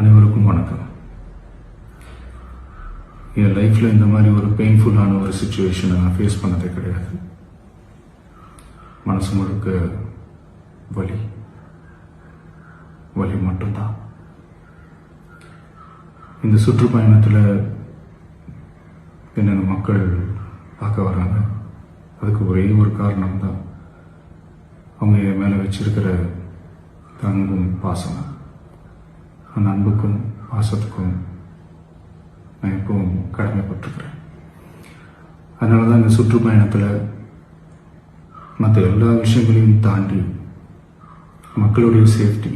அனைவருக்கும் வணக்கம். என் லைஃப்பில் இந்த மாதிரி ஒரு பெயின்ஃபுல்லான ஒரு சுச்சுவேஷனை நான் ஃபேஸ் பண்ணதே கிடையாது. மனசு முழுக்க வலி வலி மட்டும்தான். இந்த சுற்றுப்பயணத்தில் என்னென்ன மக்கள் பார்க்க வராங்க, அதுக்கு ஒரே ஒரு காரணம் தான் அவங்க என் மேலே வச்சிருக்கிற அன்பும் பாசம். அந்த அன்புக்கும் பாசத்துக்கும் நான் எப்பவும் கடமைப்பட்டிருக்கிறேன். அதனால தான் இந்த சுற்றுப்பயணத்தில் மற்ற எல்லா விஷயங்களையும் தாண்டி மக்களுடைய சேஃப்டி,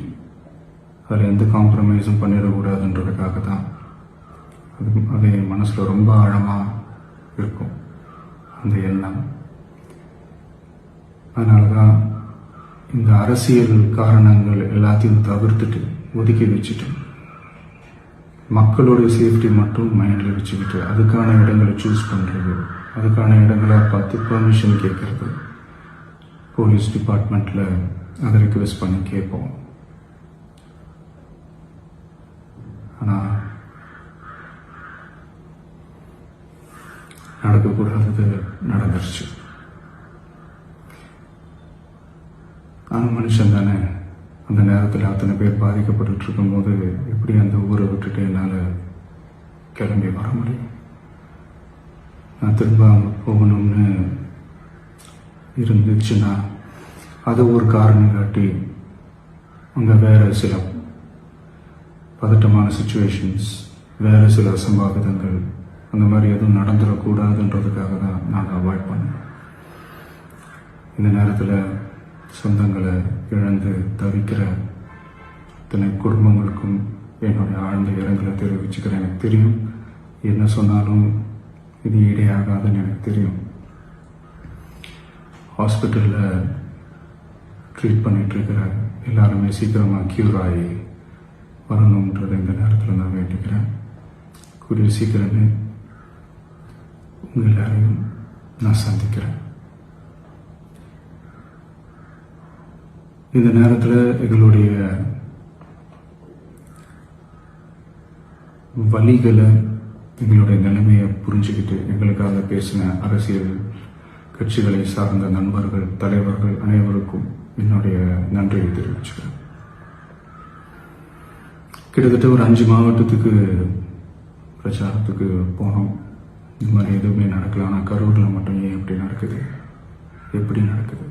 அதில் எந்த காம்ப்ரமைஸும் பண்ணிடக்கூடாதுன்றதுக்காக தான் அது என் மனசில் ரொம்ப ஆழமாக இருக்கும் அந்த எண்ணம். அதனால தான் இந்த அரசியல் காரணங்கள் எல்லாத்தையும் தவிர்த்துட்டு ஒதுக்கி வச்சுட்டு மக்களுடைய சேஃப்டி மட்டும் மைண்டில் வச்சுக்கிட்டு அதுக்கான இடங்களை சூஸ் பண்ணுறது, அதுக்கான இடங்களை பார்த்து பெர்மிஷன் கேட்கறது, போலீஸ் டிபார்ட்மெண்ட்டில் அதை ரிக்வெஸ்ட் பண்ணி கேட்போம். ஆனால் நடக்கக்கூடாதது நடந்துருச்சு. நான் மனுஷன் தானே. அந்த நேரத்தில் அத்தனை பேர் பாதிக்கப்பட்டு இருக்கும்போது எப்படி அந்த ஊரை விட்டுட்டு என்னால் கிளம்பி வர முடியும்? நான் திரும்ப அங்கே போகணும்னு இருந்துச்சுன்னா அதை ஒரு காரணம் காட்டி அங்கே வேறு சில பதட்டமான சுச்சுவேஷன்ஸ், வேறு சில அசம்பாவிதங்கள் அந்த மாதிரி எதுவும் நடந்துடக்கூடாதுன்றதுக்காக தான் நான் அவாய்ட் பண்ணேன். இந்த நேரத்தில் சொந்தங்களை இழந்து தவிக்கிற இத்தனை குடும்பங்களுக்கும் என்னுடைய ஆழ்ந்த இரங்கலை தெரிவிச்சுக்கிறேன். எனக்கு தெரியும், என்ன சொன்னாலும் இது ஈடையாகாதுன்னு எனக்கு தெரியும். ஹாஸ்பிட்டலில் ட்ரீட் பண்ணிகிட்ருக்கிற எல்லாருமே சீக்கிரமாக க்யூர் ஆகி வரணுன்றதை இந்த நேரத்தில் நான் வேண்டிக்கிறேன். கூடிய சீக்கிரமே உங்கள் எல்லாரையும் நான் சந்திக்கிறேன். இந்த நேரத்தில் எங்களுடைய வலிகளை, எங்களுடைய நிலைமையை புரிஞ்சுக்கிட்டு எங்களுக்காக பேசின அரசியல் கட்சிகளை சார்ந்த நண்பர்கள், தலைவர்கள் அனைவருக்கும் என்னுடைய நன்றியை தெரிவிச்சுக்கிறேன். கிட்டத்தட்ட ஒரு 5 மாவட்டத்துக்கு பிரச்சாரத்துக்கு போனோம். இந்த மாதிரி எதுவுமே நடக்கல. ஆனால் கரூரில் மட்டும் ஏன் எப்படி நடக்குது, எப்படி நடக்குது?